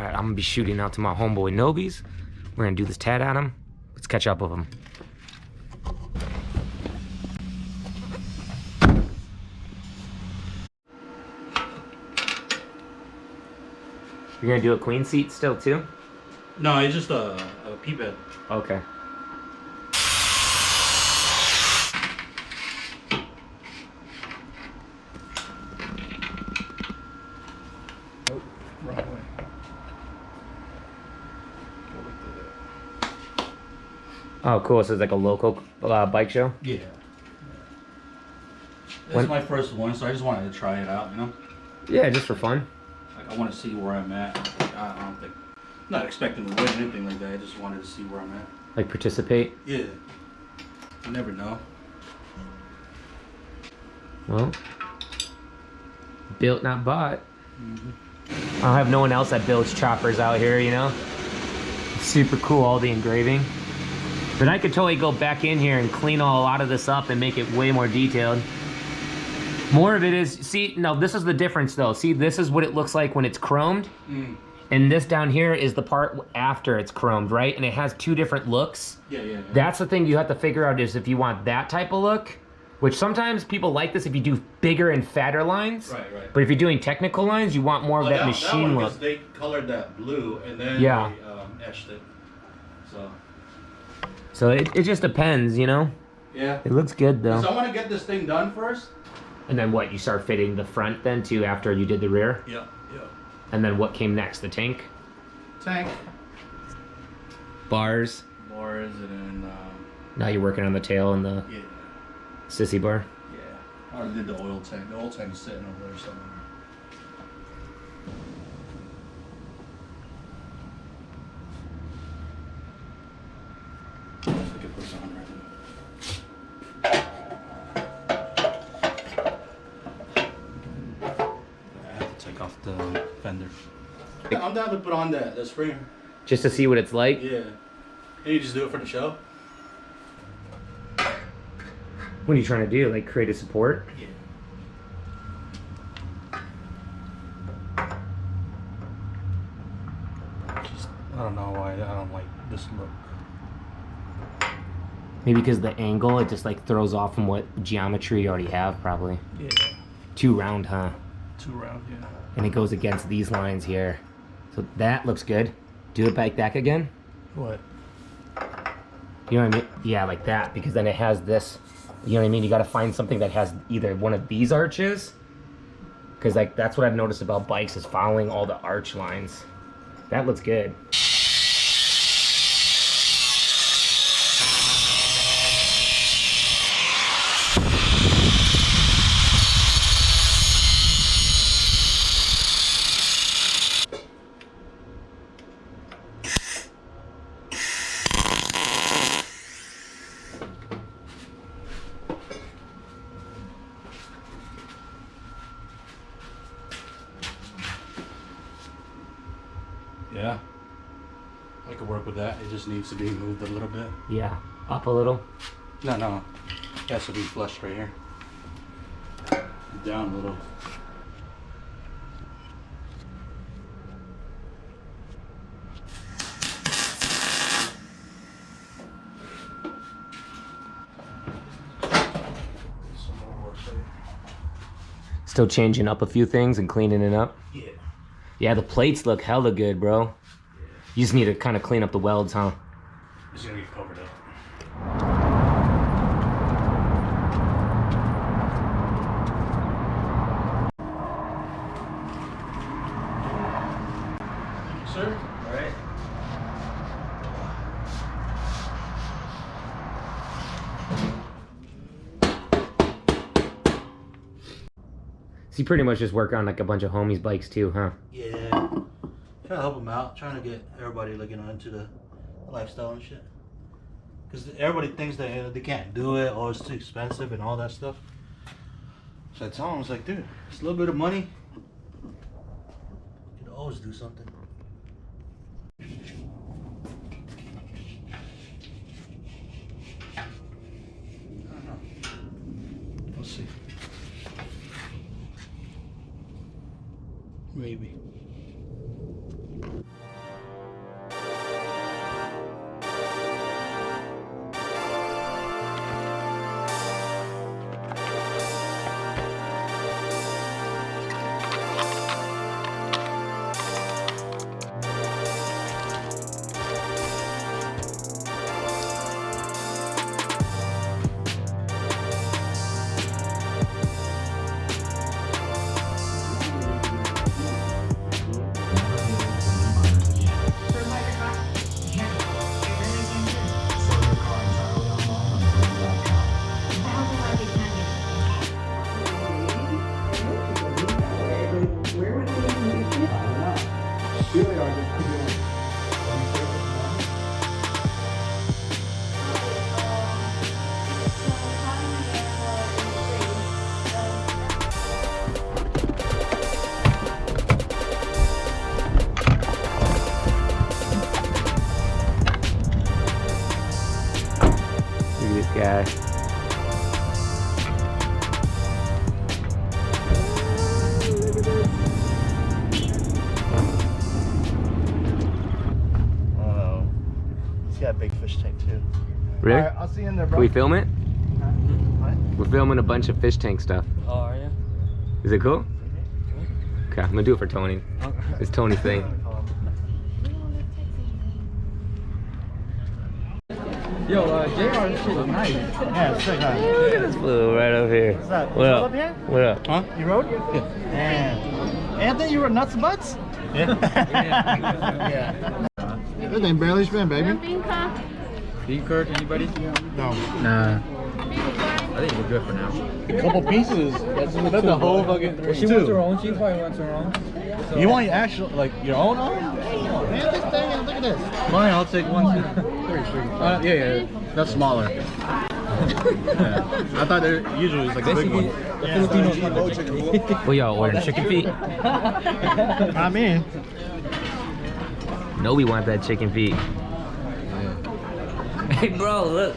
All right, I'm gonna be shooting out to my homeboy Nobies. We're gonna do this tat at him. Let's catch up with him. You're gonna do a queen seat still too? No, it's just a pea bed. Okay. Oh, wrong way. Oh, cool. So it's like a local bike show? Yeah. This is my first one, so I just wanted to try it out, you know? Yeah, just for fun. Like, I want to see where I'm at. I don't think... I'm not expecting to win anything like that. I just wanted to see where I'm at. Like participate? Yeah. You never know. Well, built, not bought. I don't have no one else that builds choppers out here, you know? It's super cool, all the engraving. But I could totally go back in here and clean a lot of this up and make it way more detailed. More of it is, see, no, this is the difference though. See, this is what it looks like when it's chromed. And this down here is the part after it's chromed, right? And it has two different looks. Yeah. That's the thing you have to figure out is if you want that type of look, which sometimes people like this if you do bigger and fatter lines. Right. But if you're doing technical lines, you want more of that machine look. They colored that blue and then they etched it. So it just depends, you know? Yeah. It looks good though. So I want to get this thing done first. And then what, you start fitting the front then too after you did the rear? Yeah. And then what came next? The tank? Tank. Bars? Bars and then... Now you're working on the tail and the sissy bar? Yeah. I already did the oil tank. The oil tank is sitting over there somewhere. I can put this on right now. I have to take off the fender. I'm down to put on the spring. Just to see what it's like? Yeah. Can you just do it for the show? What are you trying to do? Like create a support? Yeah. Just, I don't know why I don't like this look. Maybe because the angle, it just like throws off from what geometry you already have, probably. Yeah. Too round, huh? Too round, yeah. And it goes against these lines here. So that looks good. Do it like that again. What? You know what I mean? Yeah, like that, because then it has this, you know what I mean? You gotta find something that has either one of these arches, because like that's what I've noticed about bikes is following all the arch lines. That looks good. Yeah. I could work with that. It just needs to be moved a little bit. Yeah, up a little. No. It has to be flush right here. Down a little. Still changing up a few things and cleaning it up. Yeah. Yeah, the plates look hella good, bro. Yeah. You just need to kind of clean up the welds, huh? It's gonna get covered up. Sir? All right. So you pretty much just work on like a bunch of homies' bikes too, huh? Yeah. Trying to help them out. Trying to get everybody looking into the lifestyle and shit. Because everybody thinks that they can't do it or it's too expensive and all that stuff. So I tell them, I was like, dude, it's a little bit of money. You can always do something. I don't know. We'll see. Maybe. Really? Alright, I'll see you in there, bro. Can we film it? What? We're filming a bunch of fish tank stuff. Oh, are you? Is it cool? Okay, I'm gonna do it for Tony. It's Tony's thing. Yo, JR, this shit is nice. Yeah, it's sick, huh? Look at this fool right over here. What's that? What You up? up here? What up? Huh? You rode? Yeah. Man. Anthony, you were nuts and butts? Yeah. Yeah. Good thing barely spin, baby. Bean curd, anybody? No. Nah. I think we're good for now. A couple pieces. That's the whole fucking. She wants her own. She probably wants her own. So. You want your actual, like, your own arm? Man, this thing, look at this. Fine, I'll take one too. Yeah. That's smaller. Yeah. I thought there usually was like a big one. Well, y'all ordering chicken feet? I mean, No, we want that chicken feet. Hey, bro, look.